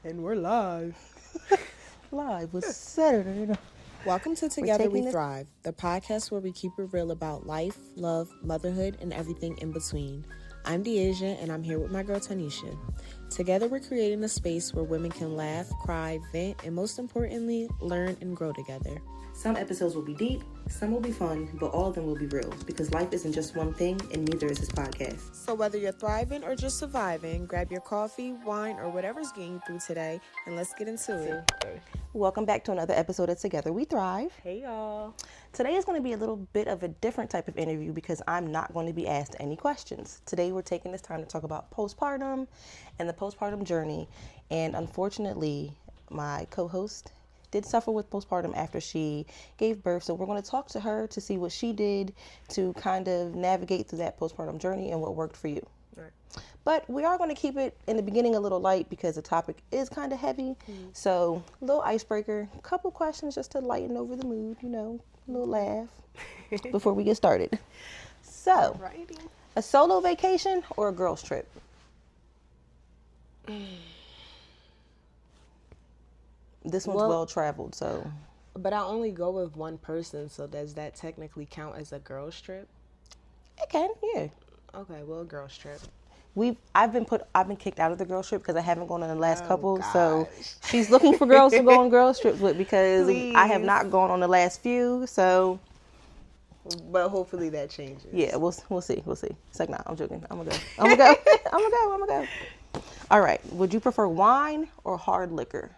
And we're live. Live with Saturday. Welcome to We're Together We taking it- Thrive, the podcast where we keep it real about life, love, motherhood, and everything in between. I'm Deasia, and I'm here with my girl Tynisha. Together, we're creating a space where women can laugh, cry, vent, and most importantly, learn and grow together. Some episodes will be deep, some will be fun, but all of them will be real because life isn't just one thing, and neither is this podcast. So whether you're thriving or just surviving, grab your coffee, wine, or whatever's getting you through today, and let's get into it. Welcome back to another episode of Together We Thrive. Hey, y'all. Today is going to be a little bit of a different type of interview because I'm not going to be asked any questions. Today we're taking this time to talk about postpartum and the postpartum journey. And unfortunately, my co-host did suffer with postpartum after she gave birth. So we're going to talk to her to see what she did to kind of navigate through that postpartum journey and what worked for you. Right. But we are going to keep it in the beginning a little light because the topic is kind of heavy. So a little icebreaker, a couple questions just to lighten over the mood, a little laugh before we get started. So, Alrighty. a solo vacation or a girls trip? This one's well traveled, so But I only go with one person, so does that technically count as a girls trip? it can, yeah. Okay, well, girls trip. I've been kicked out of the girls trip because I haven't gone on the last couple. gosh. So she's looking for girls to go on girls trips with because I have Please. not gone on the last few. So But hopefully that changes. yeah, we'll see. It's like, nah, I'm joking. I'm gonna go. I'm gonna go. All right. Would you prefer wine or hard liquor?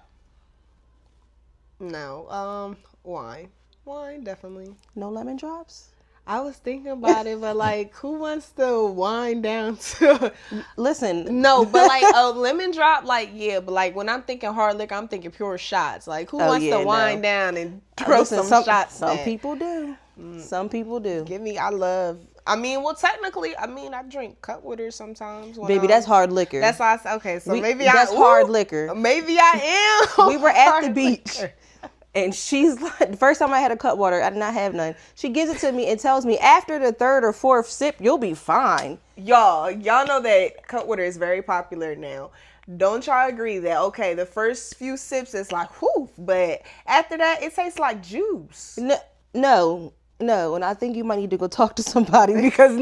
No, wine. Wine, definitely. No lemon drops? I was thinking about it, but like, who wants to wind down to? Listen. No, but like a lemon drop, like yeah, but like when I'm thinking hard liquor, I'm thinking pure shots. Like who wants yeah, to wind no. down and throw Listen, some shots? Some back? people do. Some people do. Give me, well, technically, I drink Cutwater sometimes. When Baby, that's hard liquor. That's why I said, okay, so that's hard liquor. Maybe I am. We were at the hard beach. liquor. And she's like, the first time I had a Cutwater, I did not have none. She gives it to me and tells me after the third or fourth sip, you'll be fine. Y'all know that Cutwater is very popular now. Don't y'all agree that, okay, the first few sips is like, whew, but after that, it tastes like juice. No. And I think you might need to go talk to somebody because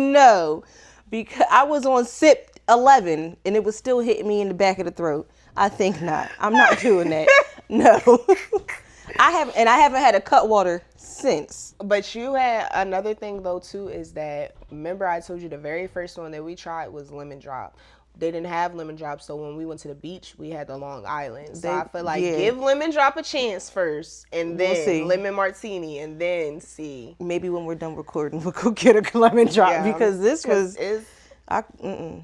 I was on sip 11 and it was still hitting me in the back of the throat. I think not. I'm not doing that. No. I haven't had a Cutwater since. But you had another thing though too is that, remember I told you the very first one that we tried was lemon drop. They didn't have lemon drop, so when we went to the beach, we had the Long Island. So I feel like give lemon drop a chance first, and then lemon martini, and then see. Maybe when we're done recording, we'll go get a lemon drop because this was. And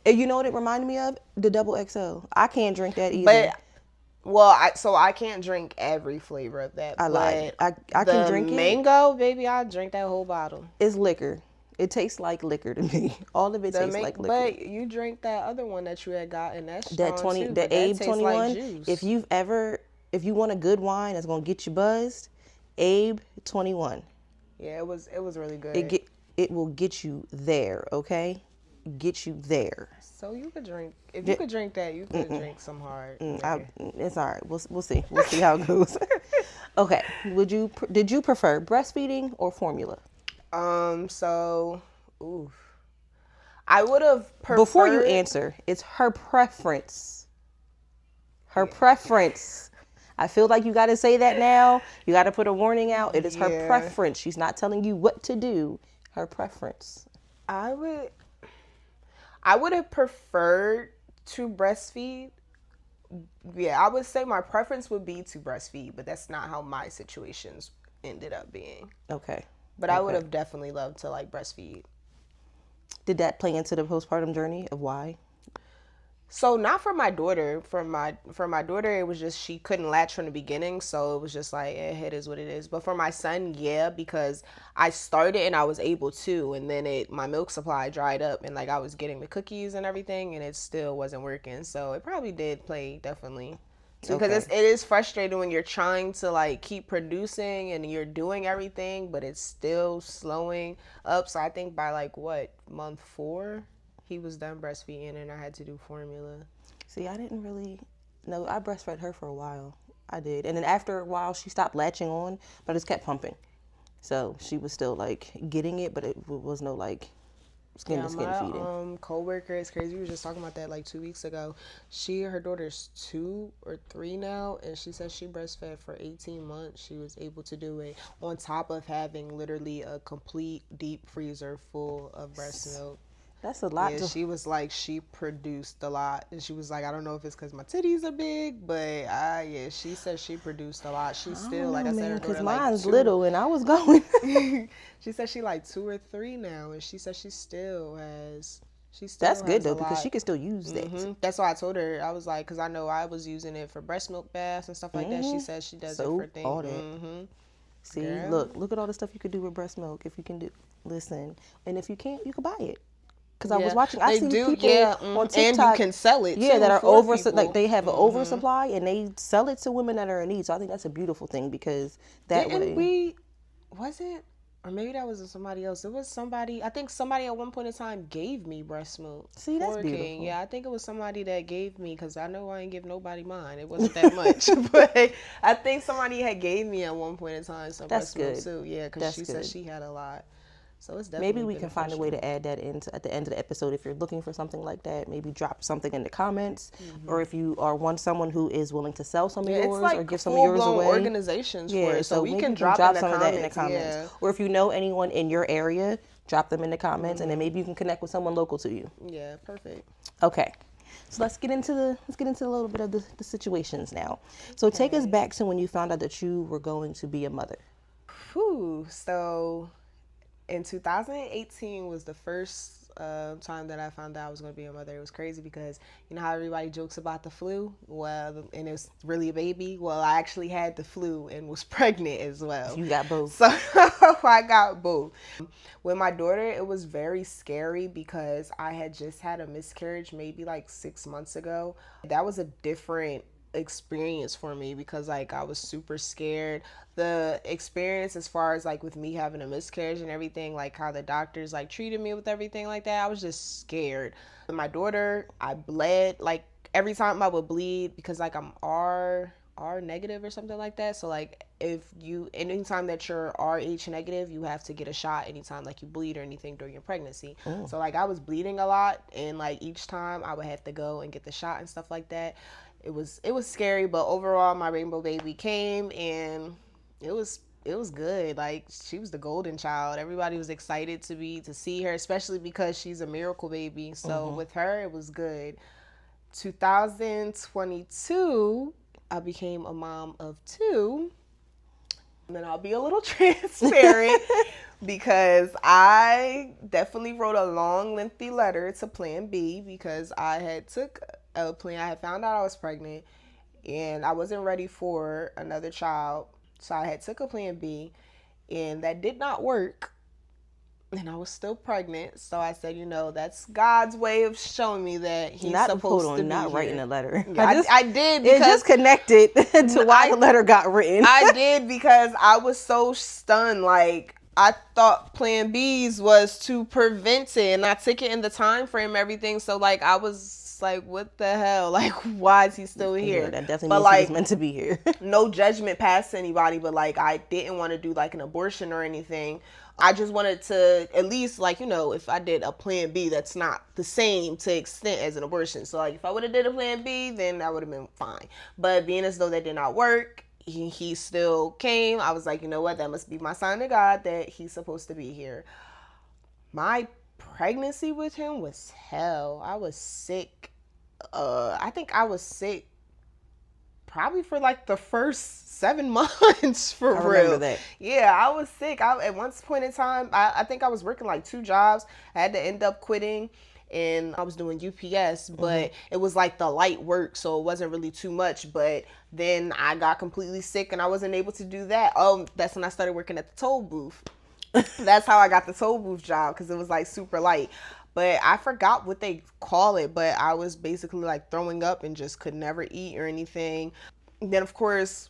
you know what it reminded me of? The Double XL. I can't drink that either. I can't drink every flavor of that. I lied. I can drink mango, baby. I drink that whole bottle. It's liquor. It tastes like liquor to me. All of it tastes like liquor. But you drink that other one that you had got, and that's that 20, too, the Abe 21. Like if you want a good wine that's gonna get you buzzed, Abe 21. Yeah, it was really good. It will get you there. Okay, get you there. So you could drink. If you could drink that, you could drink some hard. It's all right. We'll see. We'll see how it goes. Okay. Did you prefer breastfeeding or formula? I would have preferred. Before you answer, it's her preference. Her preference. I feel like you got to say that now. You got to put a warning out. It is her preference. She's not telling you what to do. Her preference. I would have preferred to breastfeed. Yeah, I would say my preference would be to breastfeed, but that's not how my situations ended up being. Okay. But I would have definitely loved to like breastfeed. Did that play into the postpartum journey of why? So not for my daughter. For my daughter, it was just she couldn't latch from the beginning, so it was just like it is what it is. But for my son, yeah, because I started and I was able to, and then my milk supply dried up, and like I was getting the cookies and everything, and it still wasn't working. So it probably did play definitely. Because it is frustrating when you're trying to like keep producing and you're doing everything, but it's still slowing up. So I think by like month 4, he was done breastfeeding and I had to do formula. See, I didn't really No, I breastfed her for a while. I did. And then after a while, she stopped latching on, but I just kept pumping. So she was still like getting it, but it was no like skin Yeah, to skin my feeding. coworker is crazy. We were just talking about that like 2 weeks ago. Her daughter's 2 or 3 now, and she said she breastfed for 18 months. She was able to do it on top of having literally a complete deep freezer full of breast milk. That's a lot Yeah, to. she was like, she produced a lot. And she was like, I don't know if it's because my titties are big, but yeah, she said she produced a lot. She's I still, don't like know, I said, man, her because daughter like mine's two. little and I was going. She said she like 2 or 3 now. And she said she That's still good has a though, because she lot. can still use that. That's why I told her. I was like, because I know I was using it for breast milk baths and stuff like that. She says she does it for So, all things. that. See, Girl. look at all the stuff you could do with breast milk if you can do. Listen, and if you can't, you can buy it. Because I was Yeah, watching, I they seen do. people Yeah, on and you TikTok, can sell it yeah, too that are for over, people. like they have an oversupply and they sell it to women that are in need. So I think that's a beautiful thing because that Didn't way, we? Was it? Or maybe that was somebody else. It was somebody. I think somebody at one point in time gave me breast milk. see, that's For King. beautiful. Yeah, I think it was somebody that gave me, because I know I ain't give nobody mine. It wasn't that much, but I think somebody had gave me at one point in time some That's breast milk good. too. Yeah, because That's she said good. she had a lot. So it's Maybe definitely we can find a way beneficial. to add that into at the end of the episode. If you're looking for something like that, maybe drop something in the comments, or if you are someone who is willing to sell some of Yeah, it's yours or like give some of full yours blown away. organizations for Yeah, it. So we maybe can you drop some of that in the comments. comments. Yeah. Or if you know anyone in your area, drop them in the comments, and then maybe you can connect with someone local to you. Yeah, perfect. Okay, so let's get into a little bit of the situations now. So take us back to when you found out that you were going to be a mother. Whew. So in 2018 was the first time that I found out I was going to be a mother. It was crazy because you know how everybody jokes about the flu? Well, and it was really a baby. Well, I actually had the flu and was pregnant as well. You got both. So I got both. With my daughter, it was very scary because I had just had a miscarriage maybe like 6 months ago. That was a different experience for me because like I was super scared. The experience as far as like with me having a miscarriage and everything, like how the doctors like treated me with everything like that, I was just scared. With my daughter, I bled like every time I would bleed because like I'm R negative or something like that. So like if you anytime that you're RH negative, you have to get a shot anytime like you bleed or anything during your pregnancy. So like I was bleeding a lot, and like each time I would have to go and get the shot and stuff like that. It was scary, but overall my rainbow baby came, and it was good. Like she was the golden child. Everybody was excited to see her, especially because she's a miracle baby. So with her it was good. 2022 I became a mom of two. And then I'll be a little transparent because I definitely wrote a long, lengthy letter to Plan B because I had took a plan. I had found out I was pregnant and I wasn't ready for another child. So I had took a Plan B and that did not work. And I was still pregnant, so I said, that's God's way of showing me that He's supposed to be not here. writing a letter. Yeah, I did because it just connected to why the letter got written. I did because I was so stunned. Like I thought Plan B's was to prevent it, and I took it in the time frame, everything. So like I was like, what the hell? Like why is he still here? Yeah, that definitely means he was meant to be here. No judgment past anybody, but like I didn't want to do like an abortion or anything. I just wanted to at least like, if I did a Plan B, that's not the same to extent as an abortion. So like if I would have did a Plan B, then that would have been fine. But being as though that did not work, he still came. I was like, you know what? That must be my sign to God that he's supposed to be here. My pregnancy with him was hell. I was sick. I think I was sick probably for like the first 7 months for real. I remember that. Yeah, I was sick. At one point in time, I think I was working like 2 jobs. I had to end up quitting, and I was doing UPS, but it was like the light work, so it wasn't really too much. But then I got completely sick and I wasn't able to do that. That's when I started working at the toll booth. That's how I got the toll booth job, because it was like super light. But I forgot what they call it, but I was basically like throwing up and just could never eat or anything. Then of course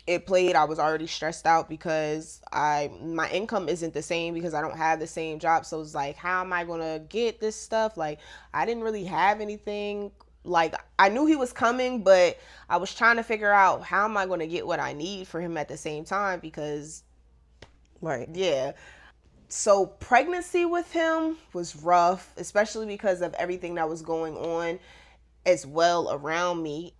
it played. I was already stressed out because my income isn't the same because I don't have the same job. So it's like, how am I gonna get this stuff? Like I didn't really have anything like I knew he was coming, but I was trying to figure out how am I going to get what I need for him at the same time because Right. yeah. So pregnancy with him was rough, especially because of everything that was going on as well around me.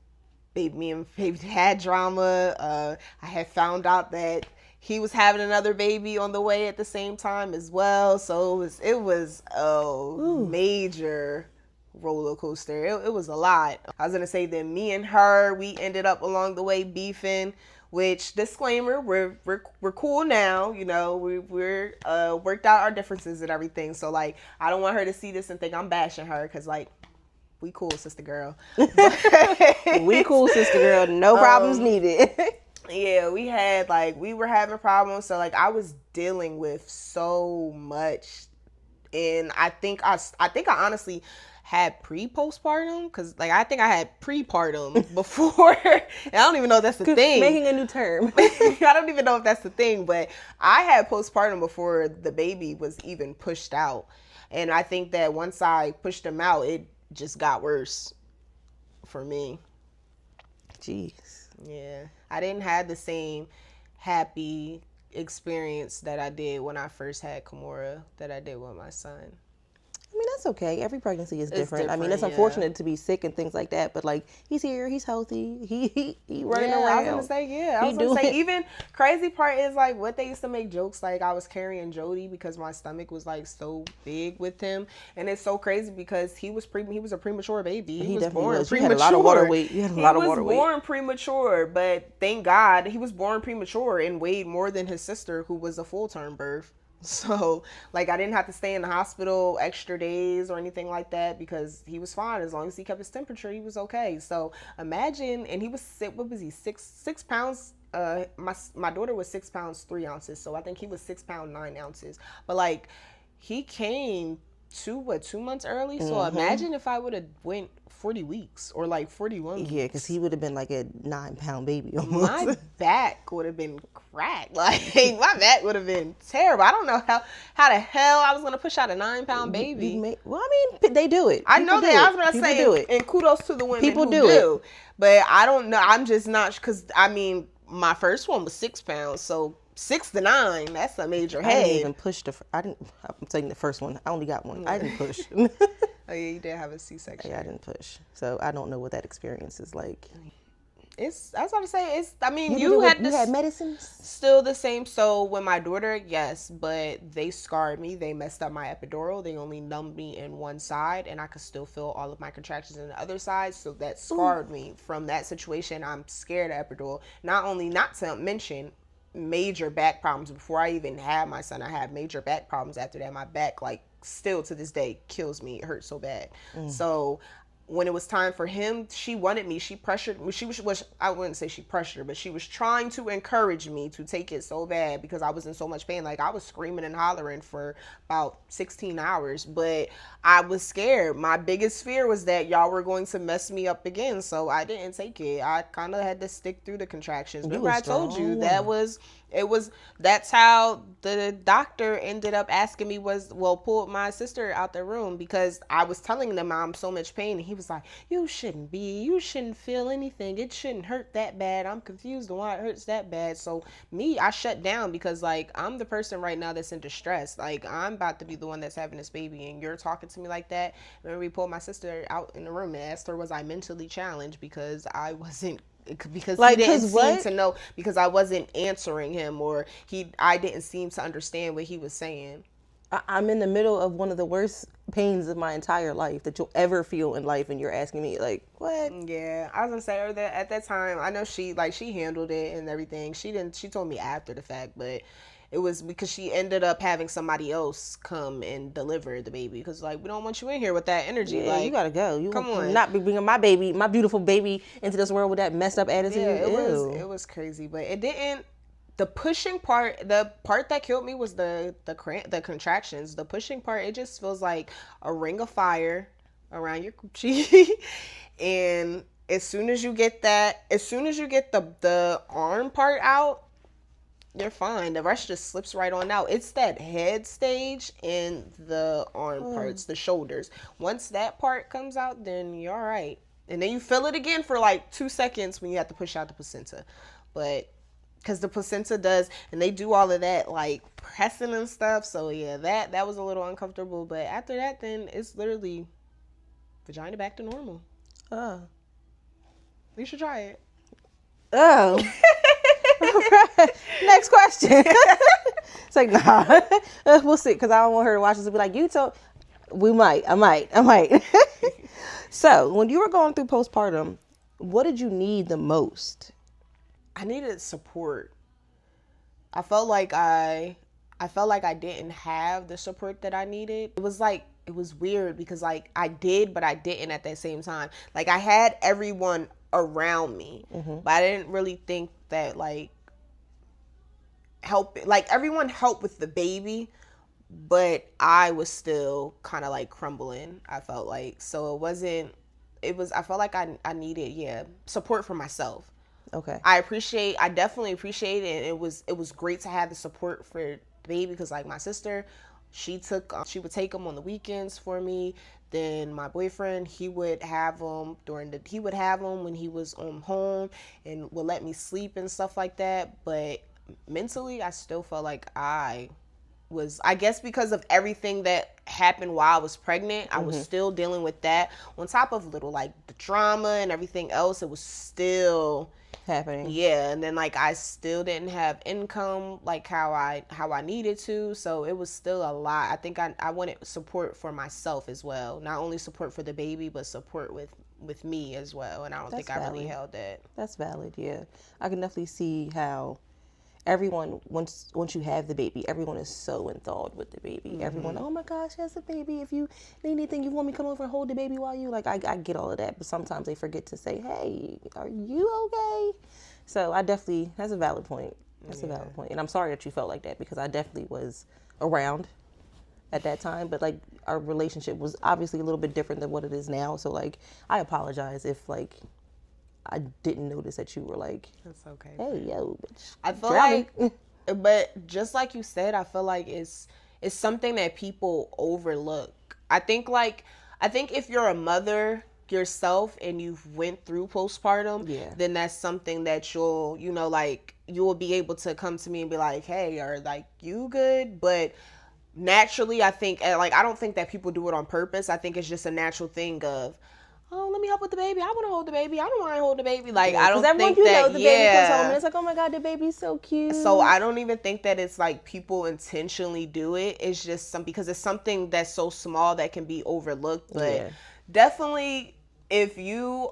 Me and baby had drama. I had found out that he was having another baby on the way at the same time as well. So it was a major roller coaster. It was a lot. I was gonna say that me and her, we ended up along the way beefing. Which disclaimer, we're cool now. You know, we're worked out our differences and everything. So like, I don't want her to see this and think I'm bashing her because like, we cool, sister girl. We cool, sister girl. No problems needed. Yeah, we were having problems. So like, I was dealing with so much, and I think I honestly had postpartum because like I think I had prepartum before. And I don't even know if that's the thing. Making a new term. I don't even know if that's the thing, but I had postpartum before the baby was even pushed out, and I think that once I pushed him out, it just got worse for me. Jeez. Yeah, I didn't have the same happy experience that I did when I first had Kimura that I did with my son. I mean, that's okay. Every pregnancy is different. I mean, it's different, unfortunate to be sick and things like that, but like, he's here, he's healthy, he running around. I was gonna say, even crazy part is like what they used to make jokes like I was carrying Jody because my stomach was like so big with him, and it's so crazy because he was a premature baby. He was born premature. You had a lot of water weight. He was born premature, but thank God he was born premature and weighed more than his sister, who was a full-term birth. So, like, I didn't have to stay in the hospital extra days or anything like that because he was fine. As long as he kept his temperature, he was okay. So, imagine, and he was, what was he, 6 pounds? My daughter was 6 pounds, 3 ounces. So, I think he was 6 pounds, 9 ounces. But, like, he came 2 months early? So, imagine if I would have went 40 weeks or like 41 weeks. Yeah, because he would have been like a 9-pound baby almost. My back would have been cracked. Like, my back would have been terrible. I don't know how the hell I was going to push out a 9-pound baby. Well, I mean, they do it. I know that. I was going to say, and kudos to the women who do it. But I don't know. I'm just not, because, I mean, my first one was 6 pounds. So 6 to 9, that's a major head. I didn't even push I'm taking the first one. I only got one. I didn't push. Oh, yeah, you did have a C-section. Yeah, I didn't push. So I don't know what that experience is like. I was about to say, you had medicines? Still the same. So with my daughter, yes, but they scarred me. They messed up my epidural. They only numbed me in one side, and I could still feel all of my contractions in the other side. So that scarred me from that situation. I'm scared of epidural. Not to mention major back problems. Before I even had my son, I had major back problems after that. My back, like, still to this day kills me. It hurts so bad. So when it was time for him, she wanted me. She pressured me. I wouldn't say she pressured, but she was trying to encourage me to take it so bad because I was in so much pain. Like, I was screaming and hollering for about 16 hours, but I was scared. My biggest fear was that y'all were going to mess me up again, so I didn't take it. I kind of had to stick through the contractions. Remember I told you that's how the doctor ended up asking me pulled my sister out the room because I was telling them I'm so much pain, and he was like, you shouldn't feel anything. It shouldn't hurt that bad. I'm confused on why it hurts that bad. So I shut down because, like, I'm the person right now that's in distress. Like, I'm about to be the one that's having this baby, and you're talking to me like that. Remember, we pulled my sister out in the room and asked her, was I mentally challenged because I wasn't, because he didn't seem to know, because I wasn't answering him, or I didn't seem to understand what he was saying. I'm in the middle of one of the worst pains of my entire life that you'll ever feel in life, and you're asking me, like, what? Yeah, I was gonna say that at that time, I know she handled it and everything. She told me after the fact, but it was because she ended up having somebody else come and deliver the baby because, like, we don't want you in here with that energy. Yeah, like, you gotta go. You come on, not be bringing my beautiful baby, into this world with that messed up attitude. Yeah, it was crazy, but it didn't. The pushing part, the part that killed me was the contractions. The pushing part, it just feels like a ring of fire around your coochie, and as soon as you get the arm part out, you're fine. The rest just slips right on out. It's that head stage and the arm parts, the shoulders. Once that part comes out, then you're all right. And then you feel it again for like 2 seconds when you have to push out the placenta. But because the placenta does, and they do all of that like pressing and stuff. So yeah, that was a little uncomfortable. But after that, then it's literally vagina back to normal. Oh. You should try it. Oh. All right. Next question. It's like, nah. We'll see, because I don't want her to watch this and be like, you told. I might. So, when you were going through postpartum, what did you need the most? I needed support. I felt like I didn't have the support that I needed. It was weird because like I did, but I didn't at that same time. Like I had everyone around me, but I didn't really think that like everyone helped with the baby, but I was still kind of like crumbling. I felt like, so I felt like I needed support for myself. Okay. I definitely appreciate it. And it was great to have the support for the baby because like my sister, she would take him on the weekends for me. Then my boyfriend, he would have him when he was home and would let me sleep and stuff like that. But mentally, I still felt like I guess because of everything that happened while I was pregnant, I was still dealing with that on top of little like the drama and everything else. It was still happening. Yeah, and then like I still didn't have income like how I needed to, so it was still a lot. I think I wanted support for myself as well, not only support for the baby, but support with me as well. And I don't think I really held that. That's valid. Yeah, I can definitely see how everyone once you have the baby, everyone is so enthralled with the baby. Everyone, oh my gosh, has a baby. If you need anything, you want me to come over and hold the baby while you like. I get all of that, but sometimes they forget to say, hey, are you okay? So that's a valid point. That's a valid point. And I'm sorry that you felt like that because I definitely was around at that time, but like our relationship was obviously a little bit different than what it is now. So like I apologize if like I didn't notice that you were like, that's okay. Hey, yo, bitch. I feel like, but just like you said, I feel like it's something that people overlook. I think if you're a mother yourself and you've went through postpartum, then that's something that you'll be able to come to me and be like, hey, are like you good? But naturally, I think like I don't think that people do it on purpose. I think it's just a natural thing of, oh, let me help with the baby. I want to hold the baby. I don't want to hold the baby. Like, I don't think that, the baby comes home and it's like, oh my God, the baby's so cute. So I don't even think that it's like people intentionally do it. It's just because it's something that's so small that can be overlooked. But definitely, if you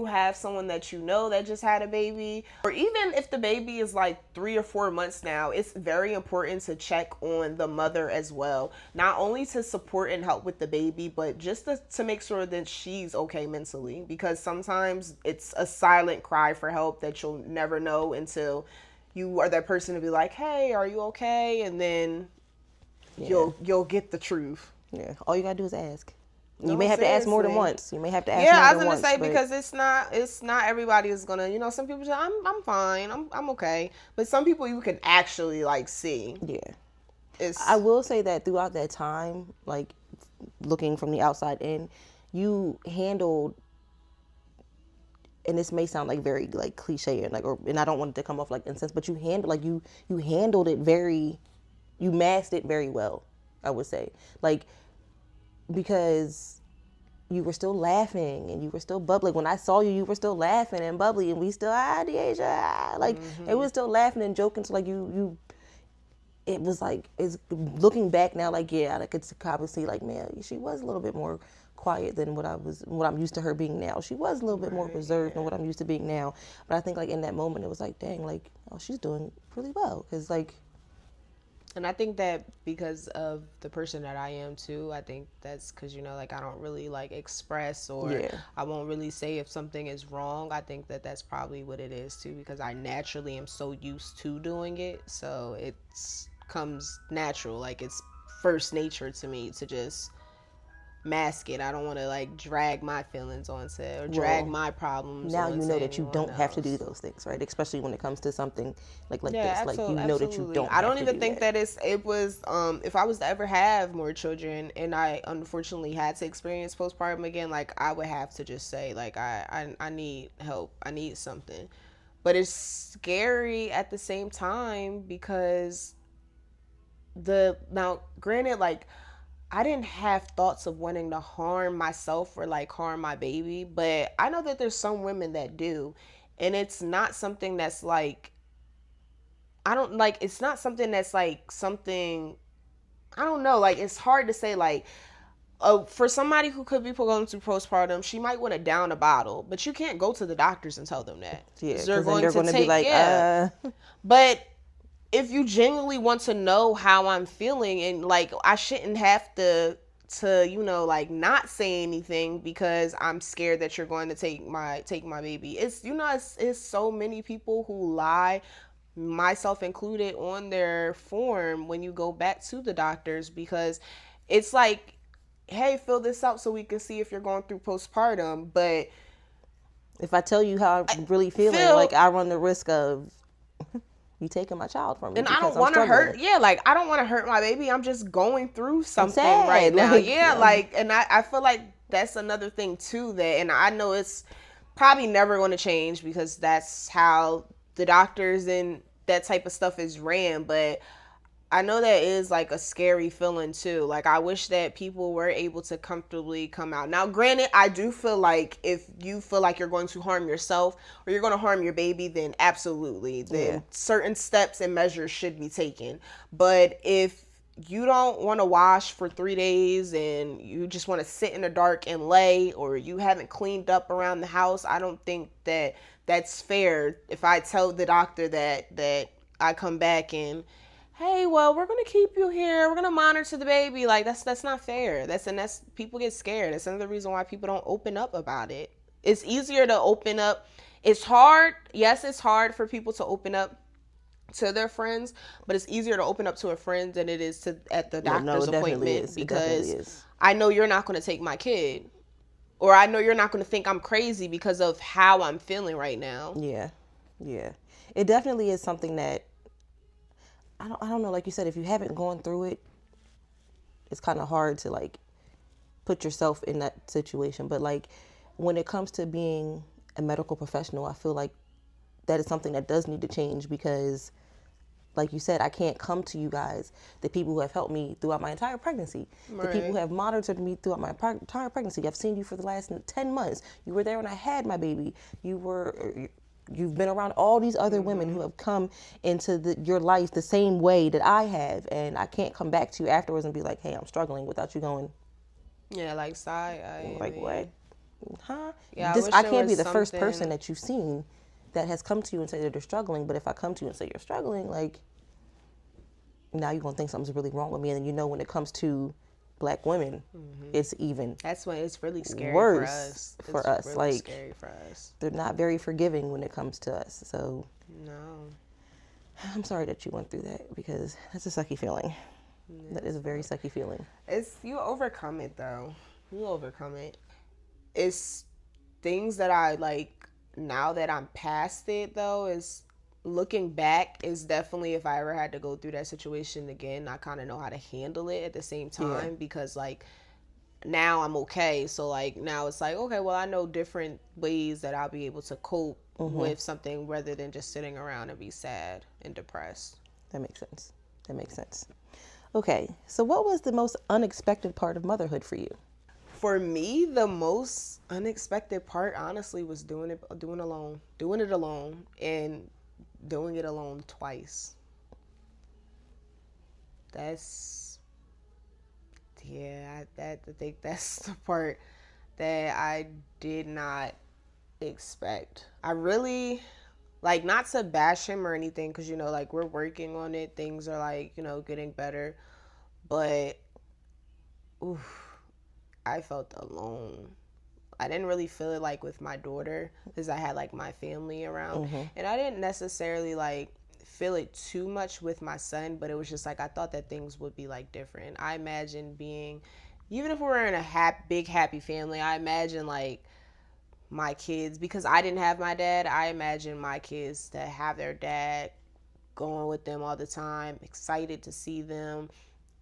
have someone that you know that just had a baby, or even if the baby is like 3 or 4 months now, it's very important to check on the mother as well. Not only to support and help with the baby, but just to make sure that she's okay mentally. Because sometimes it's a silent cry for help that you'll never know until you are that person to be like, hey, are you okay? And then you'll get the truth. Yeah, all you gotta do is ask. You may have to ask more than once. You may have to ask more than once. Yeah, I was gonna say because it's not everybody is gonna, some people say I'm fine, I'm okay, but some people you can actually like see. Yeah, I will say that throughout that time, like looking from the outside in, you handled, and this may sound like very like cliche and like, and I don't want it to come off like insense, but you handled it very, you masked it very well, I would say, like. Because you were still laughing and you were still bubbling. When I saw you, you were still laughing and bubbly, and we still Deasia, like it was still laughing and joking. So like it was like, it's looking back now, like I could probably see like, man, she was a little bit more quiet than what I'm used to her being now. She was a little bit more reserved than what I'm used to being now. But I think like in that moment, it was like, dang, like, oh, she's doing really well, because like. And I think that because of the person that I am too, I think that's because, like I don't really like express, or I won't really say if something is wrong. I think that that's probably what it is too, because I naturally am so used to doing it. So it comes natural. Like it's first nature to me to just mask it. I don't want to like drag my feelings onto it or drag Well, my problems now you onto know that you anyone don't have to do else. those things, right? Especially when it comes to something like Yeah, this. Like, you know that you absolutely. don't I have don't to even do think that. that it was if I was to ever have more children and I unfortunately had to experience postpartum again, like I would have to just say like I need help. I need something. But it's scary at the same time because the now granted like I didn't have thoughts of wanting to harm myself or like harm my baby, but I know that there's some women that do. And it's not something that's like I don't like it's not something that's like something I don't know, like it's hard to say like for somebody who could be going through postpartum, she might want to down a bottle, but you can't go to the doctors and tell them that. Yeah, 'Cause they're because then going they're to going to be take like, But if you genuinely want to know how I'm feeling and like I shouldn't have to like not say anything because I'm scared that you're going to take my baby. It's it's so many people who lie, myself included, on their form when you go back to the doctors because it's like, hey, fill this out so we can see if you're going through postpartum, but if I tell you how I'm really feeling, Phil, like, I run the risk of you taking my child from me and I because don't I'm want to struggling. hurt. Yeah, like I don't want to hurt my baby. I'm just going through I'm something right sad. now. Like, Yeah, like, and I feel like that's another thing too. That, and I know it's probably never going to change because that's how the doctors and that type of stuff is ran. But I know that is like a scary feeling too. Like I wish that people were able to comfortably come out. Now, granted, I do feel like if you feel like you're going to harm yourself or you're going to harm your baby, then absolutely, Yeah. then certain steps and measures should be taken. But if you don't want to wash for 3 days and you just want to sit in the dark and lay, or you haven't cleaned up around the house, I don't think that that's fair. If I tell the doctor that I come back and, hey, well, we're gonna keep you here, we're gonna monitor the baby, like that's not fair. That's people get scared. That's another reason why people don't open up about it. It's easier to open up. It's hard. Yes, it's hard for people to open up to their friends, but it's easier to open up to a friend than it is to at the Well, no, doctor's it definitely appointment is. It definitely because is. I know you're not going to take my kid, or I know you're not going to think I'm crazy because of how I'm feeling right now. Yeah. Yeah. It definitely is something that I don't know, like you said, if you haven't gone through it, it's kind of hard to like put yourself in that situation. But like when it comes to being a medical professional, I feel like that is something that does need to change because, like you said, I can't come to you guys, the people who have helped me throughout my entire pregnancy, the people who have monitored me throughout my entire pregnancy. I've seen you for the last 10 months. You were there when I had my baby. You've been around all these other women who have come into your life the same way that I have, and I can't come back to you afterwards and be like, hey, I'm struggling, without you going, Yeah, like I like, mean, what? Huh? Yeah, This wish I there can't be was the first something. person that you've seen that has come to you and say that they're struggling. But if I come to you and say you're struggling, like, now you're gonna think something's really wrong with me. And when it comes to Black women, it's even That's when it's really scary worse for us. for us. It's really Like, scary for us. they're not very forgiving when it comes to us. So No. I'm sorry that you went through that because that's a sucky feeling. That is a very sucky feeling. It's you overcome it though. You overcome it. It's things that I like now that I'm past it though, is looking back is definitely, if I ever had to go through that situation again, I kind of know how to handle it at the same time because like now I'm okay. So like now it's like, okay, well I know different ways that I'll be able to cope with something rather than just sitting around and be sad and depressed. That makes sense. That makes sense. Okay, so what was the most unexpected part of motherhood for you? For me, the most unexpected part, honestly, was doing it alone, and doing it alone twice. That's, yeah, I think that's the part that I did not expect. I really, like, not to bash him or anything, because, like, we're working on it. Things are, like, getting better. But, oof, I felt alone. I didn't really feel it like with my daughter because I had like my family around, and I didn't necessarily like feel it too much with my son, but it was just like I thought that things would be like different. I imagined being, even if we were in a big happy family, I imagine like my kids, because I didn't have my dad, I imagine my kids that have their dad going with them all the time, excited to see them,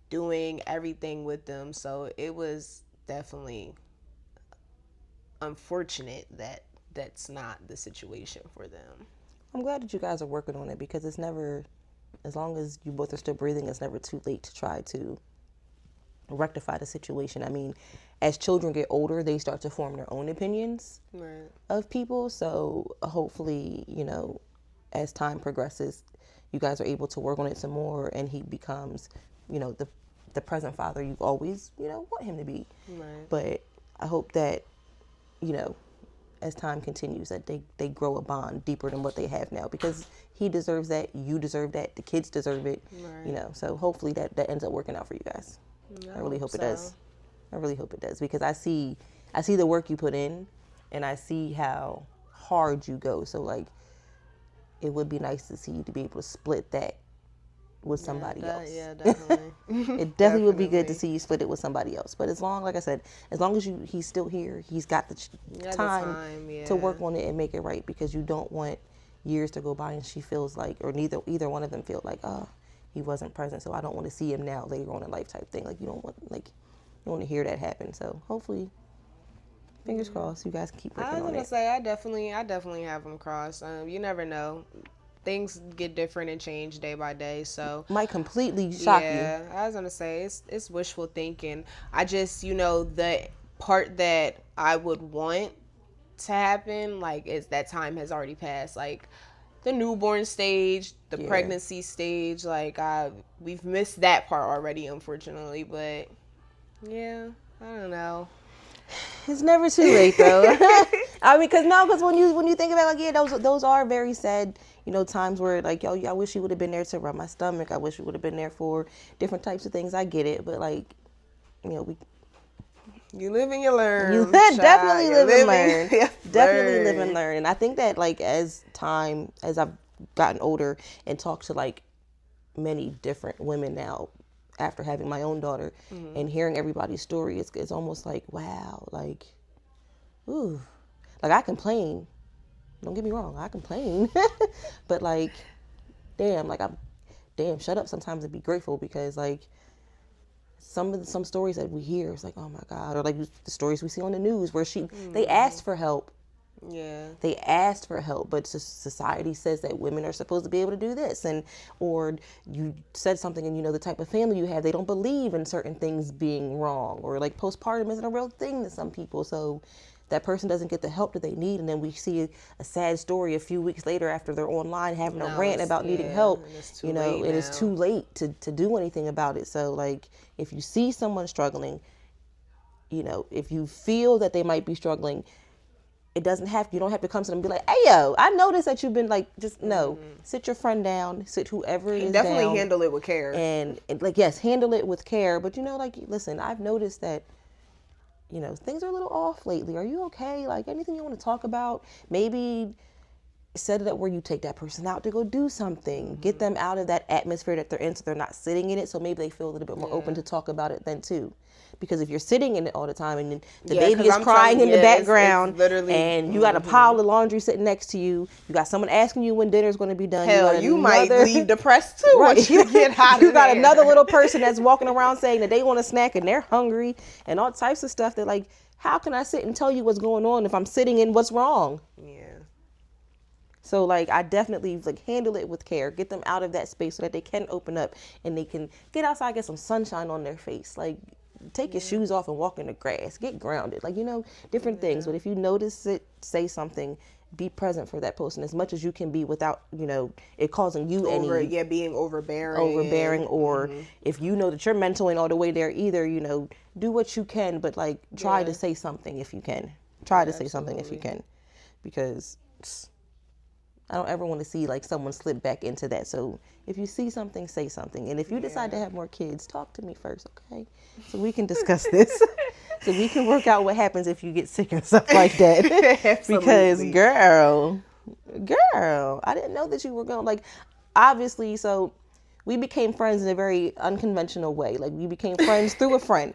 doing everything with them. So it was definitely unfortunate that that's not the situation for them. I'm glad that you guys are working on it, because it's never, as long as you both are still breathing, it's never too late to try to rectify the situation. I mean, as children get older, they start to form their own opinions of people. So hopefully, as time progresses, you guys are able to work on it some more, and he becomes, the present father you've always, want him to be. Right. But I hope that, as time continues, that they grow a bond deeper than what they have now, because he deserves that, you deserve that, the kids deserve it, so hopefully that ends up working out for you guys. I really hope it does. I really hope it does, because I see the work you put in, and I see how hard you go. So like, it would be nice to see you to be able to split that with somebody else. Yeah, definitely. It definitely would be good to see you split it with somebody else. But like I said, as long as he's still here, he's got the time to work on it and make it right, because you don't want years to go by and she feels like, or either one of them feel like, oh, he wasn't present, so I don't want to see him now later on in life type thing. Like, you don't want to hear that happen. So hopefully, fingers crossed, you guys keep working on it. I was gonna say, I definitely have them crossed. You never know. Things get different and change day by day, so might completely shock you. Yeah, I was gonna say it's wishful thinking. I just, the part that I would want to happen, like, is that time has already passed. Like, the newborn stage, the pregnancy stage, like, we've missed that part already, unfortunately. But yeah, I don't know. It's never too late, though. I mean, because when you think about, like, yeah, those are very sad, times where, like, yo, I wish you would have been there to rub my stomach. I wish you would have been there for different types of things. I get it, but, like, you live and you learn. You definitely live and learn. Definitely live and learn. And I think that, like, as I've gotten older and talked to, like, many different women now, after having my own daughter, and hearing everybody's story, it's almost like, wow, like, ooh, like, I complain. Don't get me wrong, I complain, but, like, damn, shut up sometimes and be grateful, because, like, some stories that we hear, it's like, oh my God, or like the stories we see on the news where they asked for help. Yeah. They asked for help, but society says that women are supposed to be able to do this, or you said something, and the type of family you have, they don't believe in certain things being wrong, or like postpartum isn't a real thing to some people, so that person doesn't get the help that they need, and then we see a sad story a few weeks later after they're online having a rant about needing help, and it's too late to do anything about it. So, like, if you see someone struggling, if you feel that they might be struggling, you don't have to come to them and be like, hey, yo, I noticed that you've been, like, just, no. Sit your friend down, sit whoever it is definitely down, handle it with care. And, like, yes, handle it with care. But, like, listen, I've noticed that, things are a little off lately. Are you okay? Like, anything you want to talk about? Maybe set it up where you take that person out to go do something. Get them out of that atmosphere that they're in, so they're not sitting in it. So maybe they feel a little bit more open to talk about it then too. Because if you're sitting in it all the time, and the baby is crying in the background, it's and you got a pile of laundry sitting next to you, you got someone asking you when dinner's going to be done. Hell, you might leave depressed too. Right. Once you get out of You got another little person that's walking around saying that they want a snack and they're hungry and all types of stuff. That, like, how can I sit and tell you what's going on if I'm sitting in what's wrong? Yeah. So, like, I definitely, like, handle it with care. Get them out of that space so that they can open up and they can get outside, get some sunshine on their face. Like, take your shoes off and walk in the grass. Get grounded. Like, different things. But if you notice it, say something. Be present for that person as much as you can be without, it causing you being overbearing. Or if you know that your mental ain't all the way there either, do what you can, but, like, try to say something if you can. Try to say something if you can. Because I don't ever want to see, like, someone slip back into that. So if you see something, say something. And if you decide to have more kids, talk to me first, okay? So we can discuss this. So we can work out what happens if you get sick and stuff like that. Because, girl, I didn't know that you were going, like, obviously, so we became friends in a very unconventional way. Like, we became friends through a friend.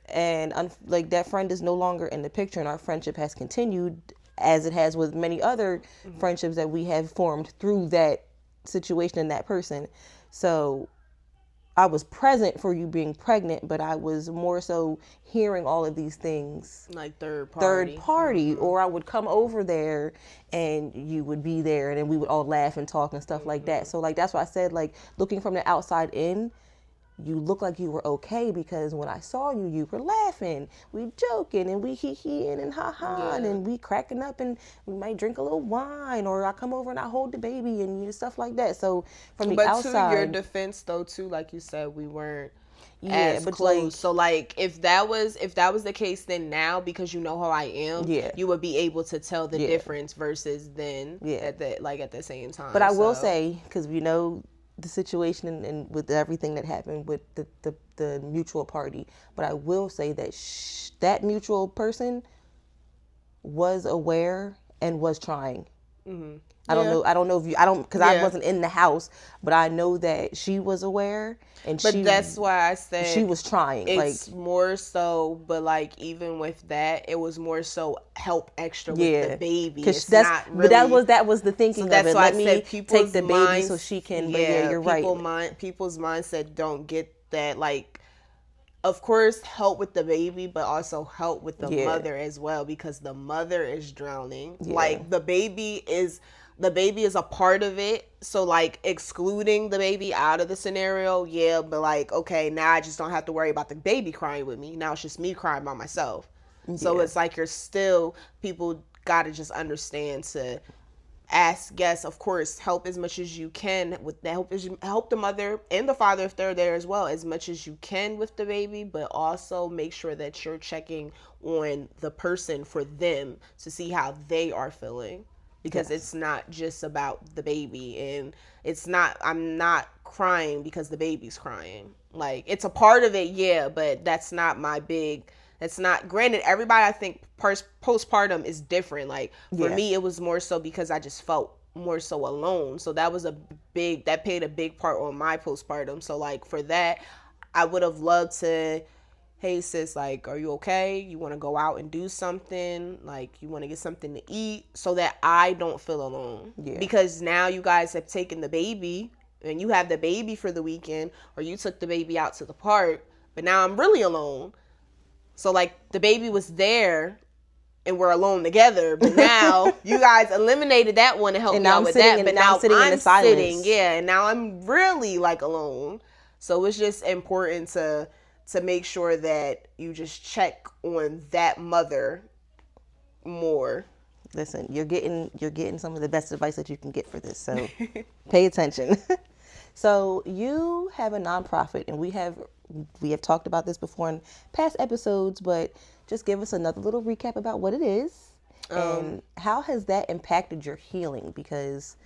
And like that friend is no longer in the picture, and our friendship has continued as it has with many other friendships that we have formed through that situation and that person. So I was present for you being pregnant, but I was more so hearing all of these things Like third third party. party, or I would come over there and you would be there, and then we would all laugh and talk and stuff like that. So like that's why I said, like, looking from the outside in, you look like you were okay, because when I saw you, you were laughing, we joking, and we hee-heeing and ha-ha, and we cracking up, and we might drink a little wine, or I come over and I hold the baby and stuff like that. So from the But outside, to your defense, though, too, like you said, we weren't as but close. like, So like, if that was the case, then now, because you know how I am, you would be able to tell the difference versus then at the same time. But I will say, because we know the situation and with everything that happened with the mutual party, but I will say that that mutual person was aware and was trying. I don't know. I don't know if you. I don't, because I wasn't in the house, but I know that she was aware, and that's why I said she was trying. It's like more so, but like even with that, it was more so help extra with the baby. It's not really. But that was the thinking so that's of it. Why Let I me said take the baby so she can. But yeah, you're right. People's mindset don't get that. Like, of course, help with the baby, but also help with the mother as well, because the mother is drowning. Like the baby is a part of it. So like excluding the baby out of the scenario, but like, okay, now I just don't have to worry about the baby crying with me. Now it's just me crying by myself. So it's like people got to just understand to ask, yes, of course, help as much as you can with the help the mother and the father if they're there as well, as much as you can with the baby, but also make sure that you're checking on the person for them to see how they are feeling, because it's not just about the baby, and I'm not crying because the baby's crying. Like, it's a part of it, but that's not my big. It's not, granted, everybody, I think postpartum is different. Like for me, it was more so because I just felt more so alone. So that played a big part on my postpartum. So like for that, I would have loved to, hey sis, like, are you okay? You want to go out and do something? Like, you want to get something to eat, so that I don't feel alone. Because now you guys have taken the baby and you have the baby for the weekend, or you took the baby out to the park, but now I'm really alone. So, like, the baby was there and we're alone together, but now you guys eliminated that one and helped me out with that. But now I'm sitting, and now I'm really, like, alone. So it's just important to make sure that you just check on that mother more. Listen, you're getting some of the best advice that you can get for this, so pay attention. So you have a nonprofit, and we have talked about this before in past episodes, but just give us another little recap about what it is and how has that impacted your healing, because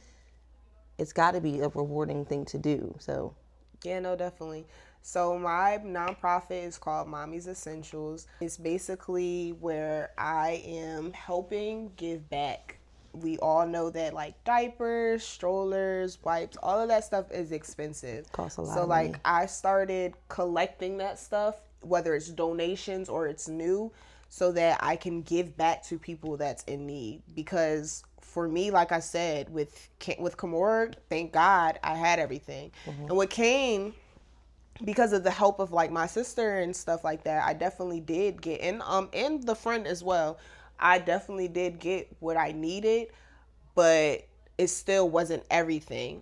it's got to be a rewarding thing to do. So yeah, no, definitely. So my nonprofit is called Mommy's Essentials. It's basically where I am helping give back. We all know that, like, diapers, strollers, wipes, all of that stuff is expensive. Costs a lot. So of like money. I started collecting that stuff, whether it's donations or it's new, so that I can give back to people that's in need. Because for me, like I said, with Kamora, thank God I had everything. And what came because of the help of like my sister and stuff like that, I definitely did get, and the friend as well, I definitely did get what I needed, but it still wasn't everything.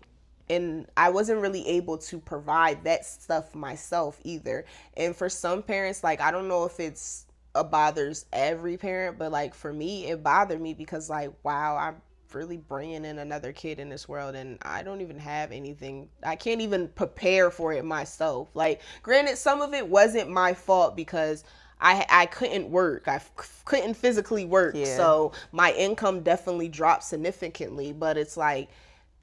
And I wasn't really able to provide that stuff myself either. And for some parents, like, I don't know if it bothers every parent, but like for me, it bothered me because, like, wow, I'm really bringing in another kid in this world and I don't even have anything. I can't even prepare for it myself. Like, granted, some of it wasn't my fault because I couldn't work. I couldn't physically work. So my income definitely dropped significantly, but it's like,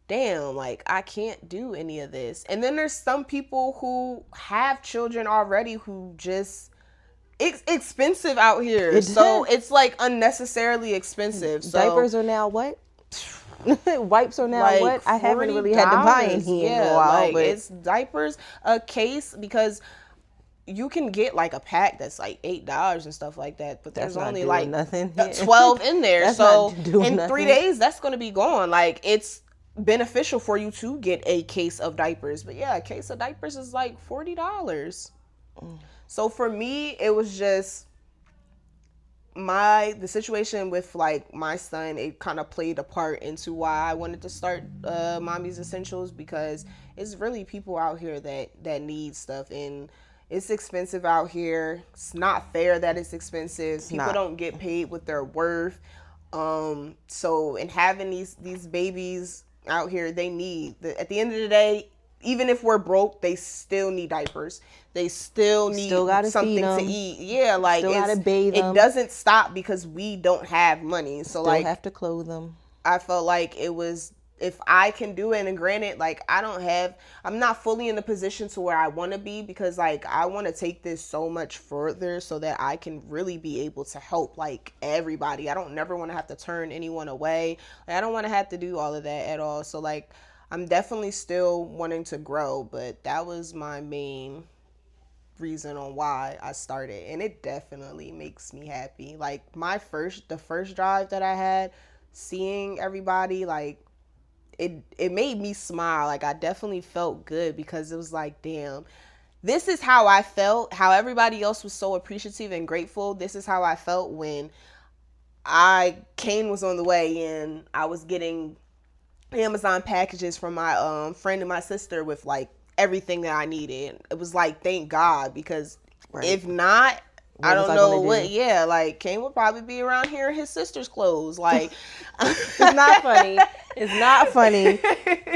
damn, like, I can't do any of this. And then there's some people who have children already who just, it's expensive out here. So it's like unnecessarily expensive. So diapers are now what? Wipes are now like what? I haven't really had to buy any in a while. Like, but it's diapers a case, because you can get like a pack that's like $8 and stuff like that, but That's there's not only doing like nothing. 12 in there. That's So not doing in 3 nothing. days, that's going to be gone. Like, it's beneficial for you to get a case of diapers. But yeah, a case of diapers is like $40. So for me, it was just the situation with like my son. It kind of played a part into why I wanted to start Mommy's Essentials, because it's really people out here that need stuff, and it's expensive out here. It's not fair that it's expensive. People don't get paid what they're worth. So, and having these babies out here, they need at the end of the day, even if we're broke, they still need diapers. They still need something to eat. Yeah, like still gotta bathe them. It doesn't stop because we don't have money. So still have to clothe them. I felt like it was, if I can do it, and granted, like I'm not fully in the position to where I want to be, because like I want to take this so much further so that I can really be able to help like everybody. I don't never want to have to turn anyone away. Like, I don't want to have to do all of that at all. So like I'm definitely still wanting to grow, but that was my main reason on why I started, and it definitely makes me happy. Like the first drive that I had, seeing everybody, like it made me smile. Like I definitely felt good, because it was like, damn, this is how I felt. How everybody else was so appreciative and grateful. This is how I felt when Kane was on the way, and I was getting Amazon packages from my friend and my sister with like everything that I needed. It was like, thank God, because if not, I don't know what. Yeah, like Kane would probably be around here in his sister's clothes. Like, it's not funny. It's not funny,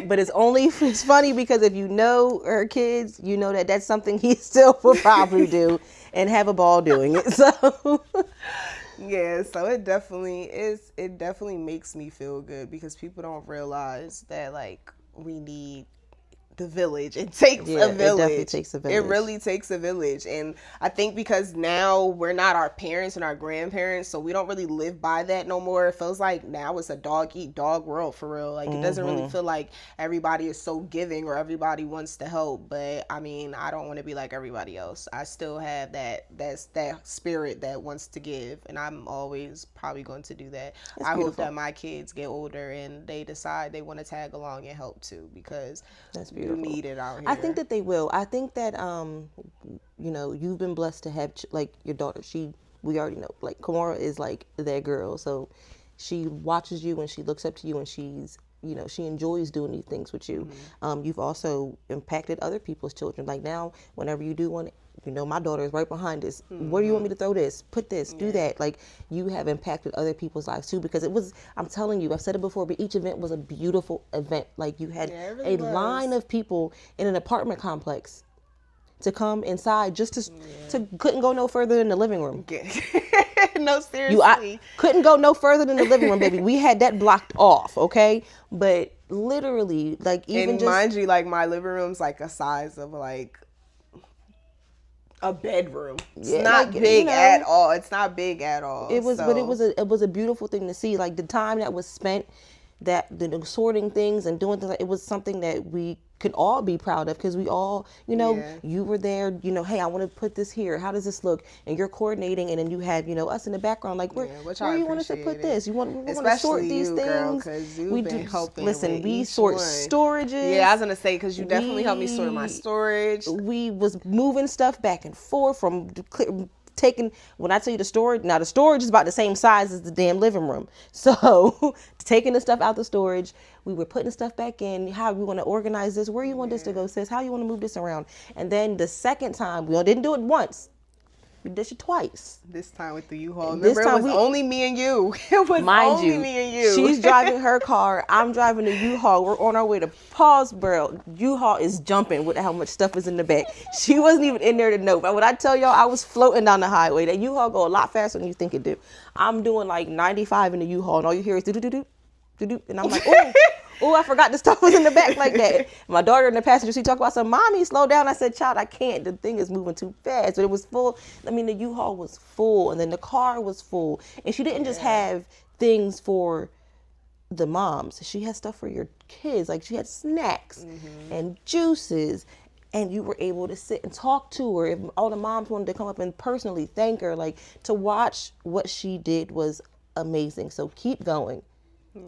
but it's funny because if you know her kids, you know that that's something he still will probably do and have a ball doing it. So. Yeah, so it definitely makes me feel good, because people don't realize that like we need the village. It takes a village. It definitely takes a village. It really takes a village. And I think because now we're not our parents and our grandparents, so we don't really live by that no more. It feels like now it's a dog eat dog world for real. Like it doesn't really feel like everybody is so giving or everybody wants to help. But I mean, I don't want to be like everybody else. I still have that spirit that wants to give, and I'm always probably going to do that. I hope that my kids get older and they decide they want to tag along and help too, because that's beautiful. You need it out here. I think that they will. I think that you know, you've been blessed to have like your daughter. We already know, like Kamara is like that girl. So she watches you and she looks up to you, and she's, you know, she enjoys doing these things with you. You've also impacted other people's children. Like now, whenever you do one, you know, my daughter is right behind us. Where do you want me to throw this? Put this, do that. Like you have impacted other people's lives too, because it was, I'm telling you, I've said it before, but each event was a beautiful event. Like you had a line of people in an apartment complex to come inside just to couldn't go no further than the living room. No, seriously. Couldn't go no further than the living room, baby. We had that blocked off, okay? But literally, like even and mind you, like my living room's like a size of like a bedroom. It's not like, big at all. It's not big at all. It was, but it was a beautiful thing to see. Like the time that was spent, that the sorting things and doing things, it was something that we could all be proud of, because we all, you know, you were there, you know, hey, I want to put this here. How does this look? And you're coordinating, and then you had, you know, us in the background, like, where you want us to put this? We want to sort these things. Girl, 'cause we been helping. Listen, we sort storages. Yeah, I was gonna say, because you definitely helped me sort my storage. We was moving stuff back and forth from taking, when I tell you the storage, now the storage is about the same size as the damn living room. So taking the stuff out the storage, we were putting stuff back in. How we want to organize this? Where you want this to go, sis? How you want to move this around? And then the second time, we didn't do it once. We did it twice. This time with the U-Haul. Remember, it was only me and you. It was only me and you. She's driving her car. I'm driving the U-Haul. We're on our way to Postpartum. U-Haul is jumping with how much stuff is in the back. She wasn't even in there to know. But when I tell y'all, I was floating down the highway. That U-Haul go a lot faster than you think it do. I'm doing like 95 in the U-Haul, and all you hear is do-do-do-do, do-do. And I'm like, oh, I forgot the stuff was in the back like that. My daughter in the passenger seat talked about some, mommy, slow down. I said, child, I can't. The thing is moving too fast. But it was full. I mean, the U-Haul was full, and then the car was full. And she didn't just have things for the moms. She had stuff for your kids. Like she had snacks and juices and you were able to sit and talk to her. If all the moms wanted to come up and personally thank her, like, to watch what she did was amazing. So keep going,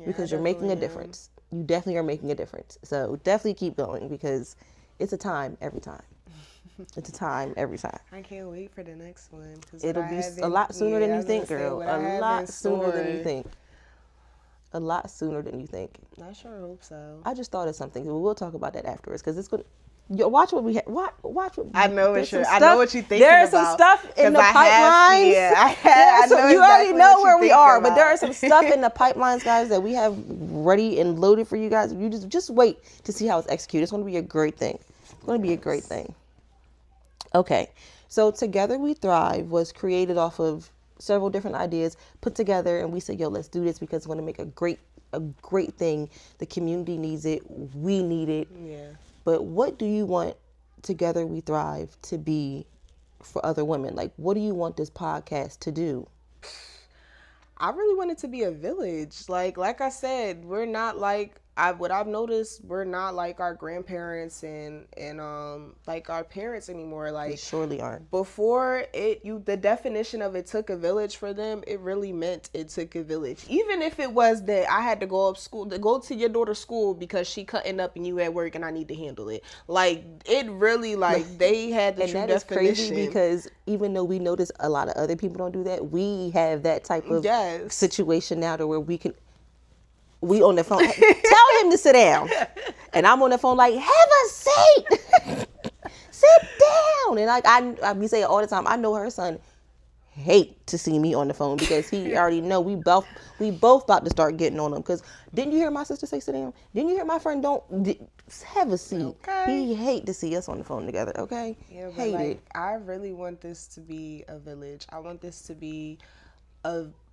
because you're making a difference. You definitely are making a difference. So definitely keep going, because it's a time every time. It's a time every time. I can't wait for the next one. It'll be a lot sooner than you think, girl. A lot sooner than you think. A lot sooner than you think. I sure hope so. I just thought of something. We'll talk about that afterwards, because it's going to... Watch what we have. Watch what I know what you're. I know what you think. There is some stuff in the pipelines. You already know where we are, but there is some stuff in the pipelines, guys, that we have ready and loaded for you guys. You just wait to see how it's executed. It's going to be a great thing. It's going to be a great thing. Okay, so Together We Thrive was created off of several different ideas put together, and we said, yo, let's do this because it's going to make a great thing. The community needs it. We need it. Yeah. But what do you want Together We Thrive to be for other women? Like, what do you want this podcast to do? I really want it to be a village. Like I said, we're not like what I've noticed, we're not like our grandparents and like our parents anymore. Like, They surely aren't. Before the definition of it took a village for them, it really meant it took a village. Even if it was that I had to go to your daughter's school because she cutting up and you at work and I need to handle it. Like, it really, like, they had the true definition. And that is crazy, because even though we notice a lot of other people don't do that, we have that type of situation now to where we on the phone, tell him to sit down. And I'm on the phone like, have a seat. Sit down. And like we say it all the time. I know her son hate to see me on the phone because he already know we both about to start getting on him. Because didn't you hear my sister say sit down? Didn't you hear my friend have a seat? Okay. He hate to see us on the phone together, okay? Yeah, but like, I really want this to be a village. I want this to be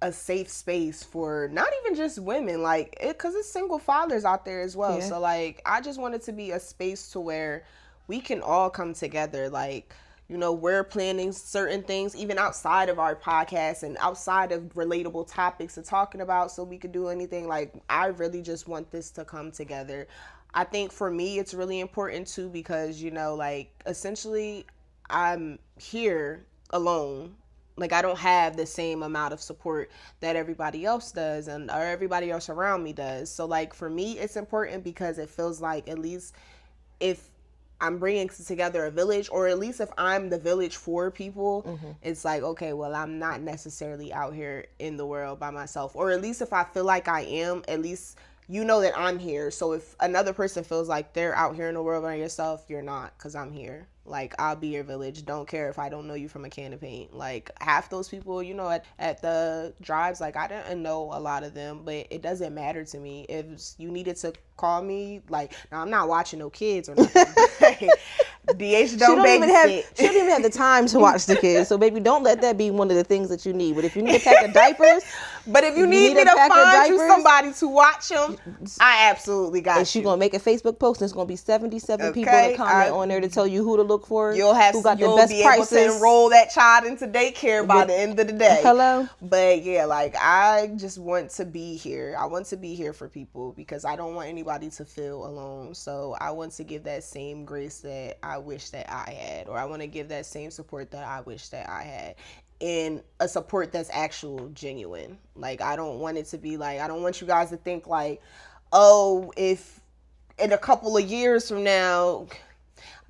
a safe space for not even just women, like, because it's single fathers out there as well. So like, I just want it to be a space to where we can all come together. Like, you know, we're planning certain things even outside of our podcast and outside of relatable topics and talking about, so we could do anything. Like, I really just want this to come together. I think for me it's really important too, because, you know, like, essentially I'm here alone. Like, I don't have the same amount of support that everybody else does or everybody else around me does. So, like, for me, it's important because it feels like, at least if I'm bringing together a village, or at least if I'm the village for people, it's like, okay, well, I'm not necessarily out here in the world by myself. Or at least if I feel like I am, at least you know that I'm here. So if another person feels like they're out here in the world by yourself, you're not, because I'm here. Like, I'll be your village. Don't care if I don't know you from a can of paint. Like, half those people, you know, at the drives, like, I didn't know a lot of them, but it doesn't matter to me. If you needed to call me, like, now I'm not watching no kids or nothing. DH don't babysit. She don't even have the time to watch the kids. So, baby, don't let that be one of the things that you need. But if you need a pack of diapers, but if you need me to find you somebody to watch them, I absolutely got you. And she's gonna make a Facebook post, and it's gonna be 77 people to comment on there to tell you who to look for. You'll be able to enroll that child into daycare by the end of the day. Hello. But yeah, like, I just want to be here. I want to be here for people because I don't want anybody to feel alone. So I want to give that same grace that I wish that I had, or I want to give that same support that I wish that I had, in a support that's actual, genuine. Like, I don't want it to be like, I don't want you guys to think like, oh, if in a couple of years from now,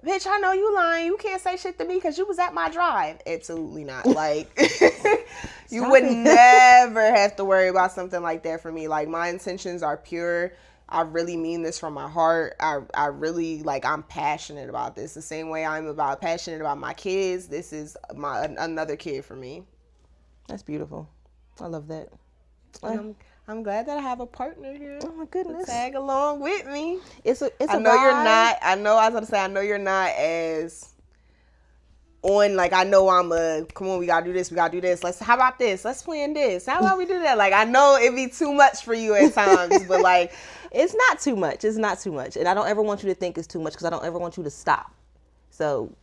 bitch, I know you lying, you can't say shit to me because you was at my drive. Absolutely not. Like, you would never have to worry about something like that for me. Like, my intentions are pure. I really mean this from my heart. I really, like, I'm passionate about this. The same way I'm passionate about my kids. This is another kid for me. That's beautiful. I love that. I'm glad that I have a partner here. Oh my goodness. To tag along with me. I know you're not as on, like, I know come on, we gotta do this, how about this, let's plan this, how about we do that? Like, I know it'd be too much for you at times, but like, it's not too much, and I don't ever want you to think it's too much, because I don't ever want you to stop. So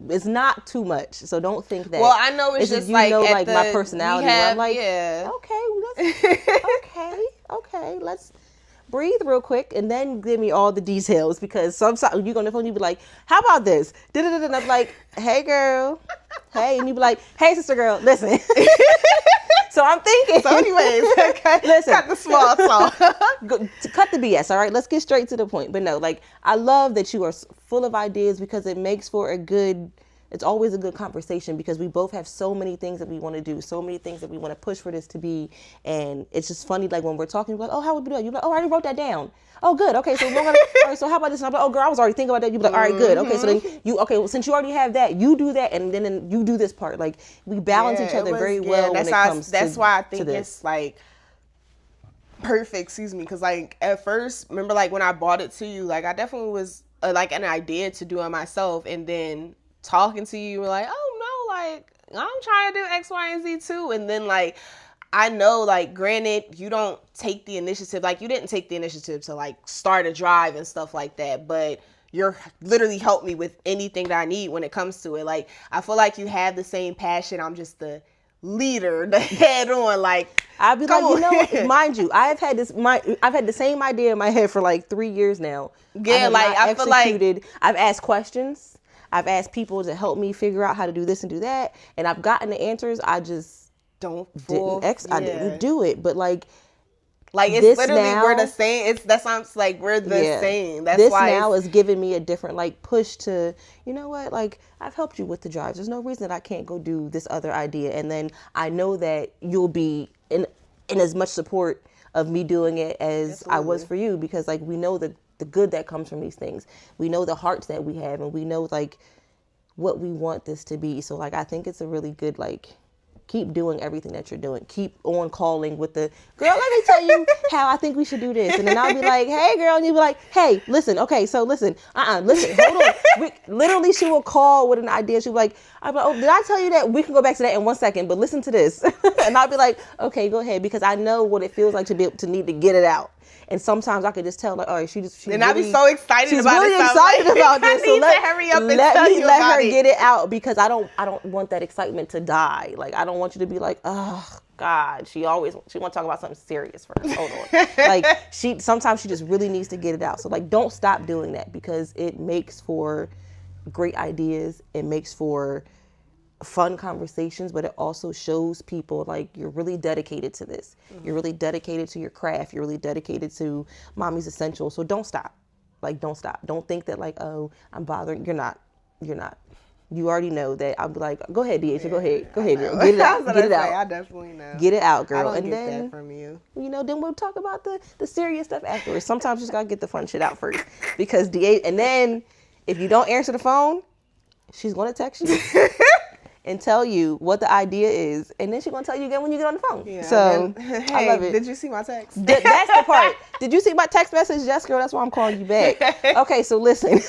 it's not too much, so don't think that. Well, I know it's just like, like my personality, where I'm like, yeah, okay, breathe real quick and then give me all the details, because sometimes you go on the phone, you be like, how about this? And I'm like, hey girl, hey, and you be like, hey sister girl, listen. So I'm thinking. So anyways, okay, listen, cut the small talk. Cut the BS, all right? Let's get straight to the point. But no, like, I love that you are full of ideas, because it makes for it's always a good conversation, because we both have so many things that we want to do, so many things that we want to push for this to be. And it's just funny, like, when we're talking, we're like, oh, how would we do it? You're like, oh, I already wrote that down. Oh, good. Okay, so we're gonna, all right, so how about this? And I'm like, oh, girl, I was already thinking about that. You'd be like, all right, good. Okay, so then well, since you already have that, you do that, and then you do this part. Like, we balance each other very well when it comes to that's why I think it's, like, perfect, excuse me, because, like, at first, remember, like, when I bought it to you, like, I definitely was, like, an idea to do it myself, and then talking to you, you were like, oh, no, like, I'm trying to do X, Y, and Z, too, and then, like, I know, like, granted, you don't take the initiative, like, you didn't take the initiative to, like, start a drive and stuff like that, but you're literally helped me with anything that I need when it comes to it. Like, I feel like you have the same passion. I'm just the leader, the head on, like, I'd be like, you know what? Mind you, I've had the same idea in my head for like 3 years now. Yeah, like, I feel like I've asked questions. I've asked people to help me figure out how to do this and do that, and I've gotten the answers. I just I didn't do it. But like it's literally now, we're the same. That sounds like we're the same. That's this why now is giving me a different, like, push to, you know what, like, I've helped you with the drives. There's no reason that I can't go do this other idea, and then I know that you'll be in as much support of me doing it as I was for you, because, like, we know the good that comes from these things. We know the hearts that we have, and we know, like, what we want this to be. So, like, I think it's a really good, like, keep doing everything that you're doing. Keep on calling with the, girl, let me tell you how I think we should do this. And then I'll be like, hey, girl. And you'll be like, hey, listen. Okay, so listen. Listen, hold on. Literally, she will call with an idea. She'll be like, oh, did I tell you that? We can go back to that in 1 second, but listen to this. And I'll be like, okay, go ahead. Because I know what it feels like to be able to need to get it out. And sometimes I could just tell, like, all right, she's and I'd be so excited about it. She's really excited about this. So let her get it out, because I don't want that excitement to die. Like, I don't want you to be like, oh God, she want to talk about something serious first. Hold on. Like, sometimes she just really needs to get it out. So, like, don't stop doing that, because it makes for great ideas. It makes for fun conversations, but it also shows people, like, you're really dedicated to this. Mm-hmm. You're really dedicated to your craft. You're really dedicated to Mommy's Essential. So don't stop. Like, don't stop. Don't think that, like, oh, I'm bothering. You're not. You already know that. I'll be like, go ahead, Deisha. Go ahead, girl. Get it out. Get it out. I definitely know. Get it out, girl. I don't and get then that from you. You know, then we'll talk about the serious stuff afterwards. Sometimes you just gotta get the fun shit out first, because and then if you don't answer the phone, she's gonna text you. And tell you what the idea is, and then she's gonna tell you again when you get on the phone. Yeah, so hey, I love it. Did you see my text? That's the part. Did you see my text message? Yes, girl. That's why I'm calling you back. Okay, so listen.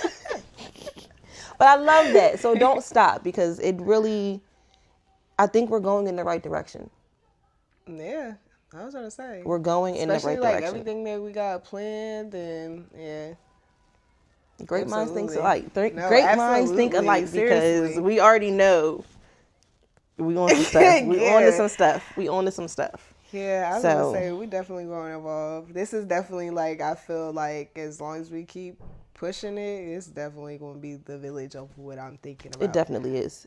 But I love that. So don't stop, because it really, I think we're going in the right direction. Yeah, I was gonna say we're going in the right direction. Especially, like, everything that we got planned, and yeah. Great minds think alike. Great minds think alike, because we already know we on some stuff. We on to some stuff. Yeah, I was gonna say, we definitely going to evolve. This is definitely, like, I feel like as long as we keep pushing it, it's definitely going to be the village of what I'm thinking about. It definitely is.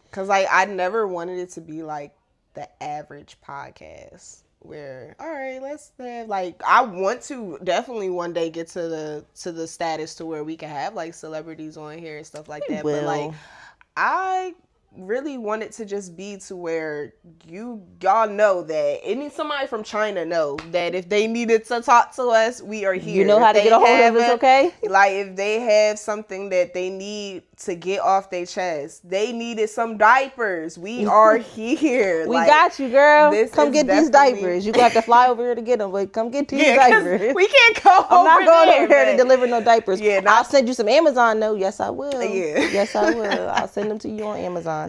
Because, like, I never wanted it to be, like, the average podcast where, all right, let's have, like, I want to definitely one day get to the status to where we can have, like, celebrities on here and stuff like that. But, like, I really want it to just be to where y'all know that somebody from China know that if they needed to talk to us, we are here. You know how to get a hold of us, okay? Like, if they have something that they need to get off their chest, they needed some diapers, we are here. We got you, girl. Come get these diapers. You gonna have to fly over here to get them, but come get these diapers. We can't go I'm not going over here to deliver no diapers. Yeah, I'll send you some Amazon, though. Yes, I will. Yeah. Yes, I will. I'll send them to you on Amazon.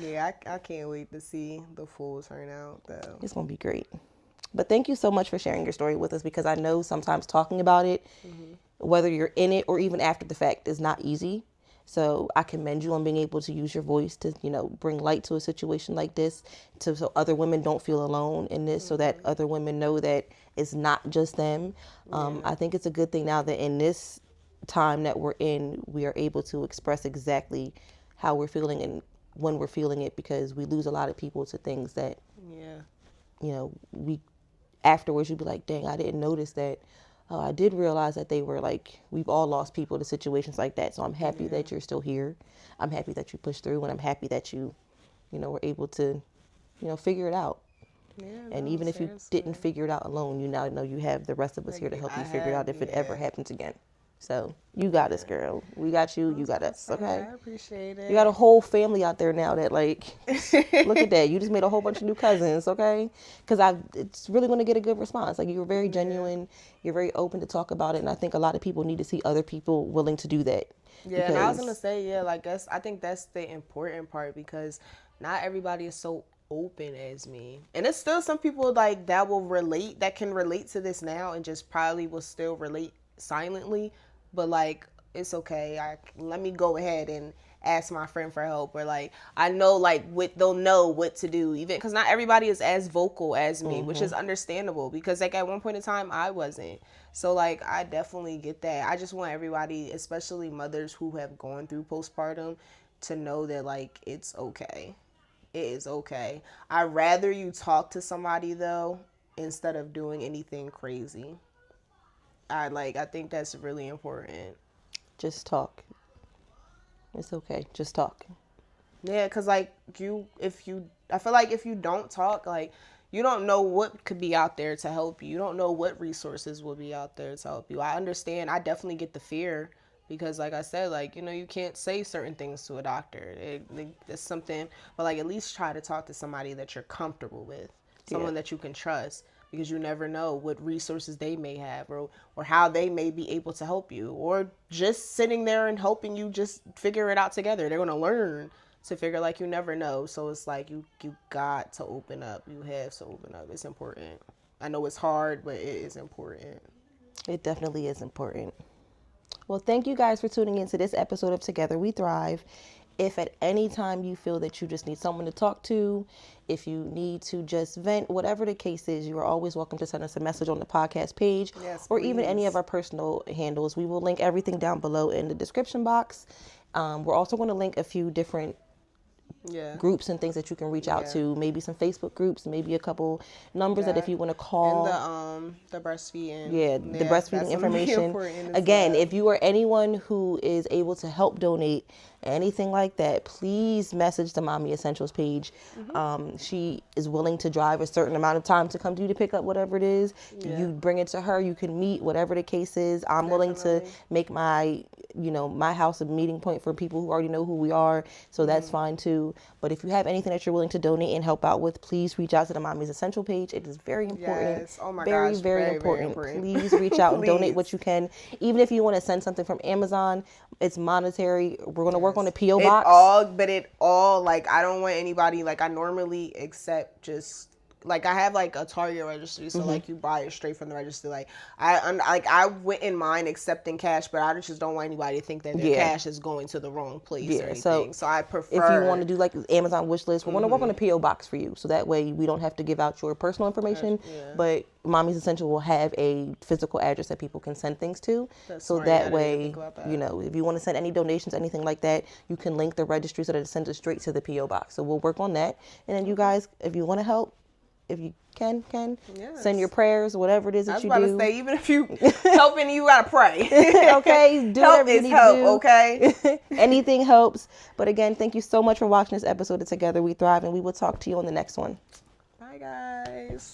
Yeah, I can't wait to see the full turnout, though. It's going to be great. But thank you so much for sharing your story with us, because I know sometimes talking about it, whether you're in it or even after the fact, is not easy. So I commend you on being able to use your voice to, bring light to a situation like this, so other women don't feel alone in this, so that other women know that it's not just them. I think it's a good thing now that in this time that we're in, we are able to express exactly how we're feeling and when we're feeling it, because we lose a lot of people to things that, we afterwards you'd be like, dang, I didn't notice that. Oh, I did realize that they were like, we've all lost people to situations like that. So I'm happy that you're still here. I'm happy that you pushed through, and I'm happy that you, were able to, figure it out. Yeah, And no, even if you seriously. didn't figure it out alone, you now know you have the rest of us here to help you figure it out if it ever happens again. So you got us, girl. We got you. You got us. Okay. I appreciate it. You got a whole family out there now that like, look at that. You just made a whole bunch of new cousins. Okay. Because it's really going to get a good response. Like, you're very genuine. You're very open to talk about it. And I think a lot of people need to see other people willing to do that. Yeah. And I was going to say, like, I think that's the important part, because not everybody is so open as me. And it's still some people like that can relate to this now and just probably will still relate silently. But like, it's okay. Let me go ahead and ask my friend for help, or like, I know like they'll know what to do, even because not everybody is as vocal as me, which is understandable, because like at one point in time I wasn't. So like, I definitely get that. I just want everybody, especially mothers who have gone through postpartum, to know that like, it's okay. It is okay. I'd rather you talk to somebody though, instead of doing anything crazy. I think that's really important. Just talk. It's okay. Just talk. Yeah, cause like I feel like if you don't talk, like, you don't know what could be out there to help you. You don't know what resources will be out there to help you. I understand. I definitely get the fear, because like I said, like, you can't say certain things to a doctor. It's something, but like, at least try to talk to somebody that you're comfortable with, someone that you can trust, because you never know what resources they may have, or how they may be able to help you, or just sitting there and helping you just figure it out together. They're going to learn to figure, like, you never know. So it's like, you got to open up. You have to open up. It's important. I know it's hard, but it is important. It definitely is important. Well, thank you guys for tuning into this episode of Together We Thrive. If at any time you feel that you just need someone to talk to, if you need to just vent, whatever the case is, you are always welcome to send us a message on the podcast page, or even any of our personal handles. We will link everything down below in the description box. We're also going to link a few different groups and things that you can reach out to, maybe some Facebook groups, maybe a couple numbers that if you want to call, and the breastfeeding, the breastfeeding information. Again, if you are anyone who is able to help donate anything like that, please message the Mommy Essentials page. She is willing to drive a certain amount of time to come to pick up whatever it is. You bring it to her, you can meet, whatever the case is. I'm willing to make my house a meeting point for people who already know who we are, so that's fine too. But if you have anything that you're willing to donate and help out with, please reach out to the Mommy's Essential page. It is very important. Yes. Oh my very, gosh, very important. Please reach out and donate what you can. Even if you want to send something from Amazon, it's monetary. We're going to work on a P.O. box. Like, I don't want anybody, like, I normally accept just, like, I have like a Target registry, so like, you buy it straight from the registry. Like, I wouldn't mind accepting cash, but I just don't want anybody to think that their cash is going to the wrong place or anything. So I prefer, if you want to do like Amazon wish list, we're going to work on a P.O. box for you, so that way we don't have to give out your personal information, but Mommy's Essential will have a physical address that people can send things to. So that way, if you want to send any donations, anything like that, you can link the registry so that it sends it straight to the P.O. box. So we'll work on that. And then you guys, if you want to help, if you can send your prayers, whatever it is that you do. I was about to say, even if you helping, you gotta pray. Okay, do help whatever you need help, to do. Okay, anything helps. But again, thank you so much for watching this episode of Together We Thrive, and we will talk to you on the next one. Bye, guys.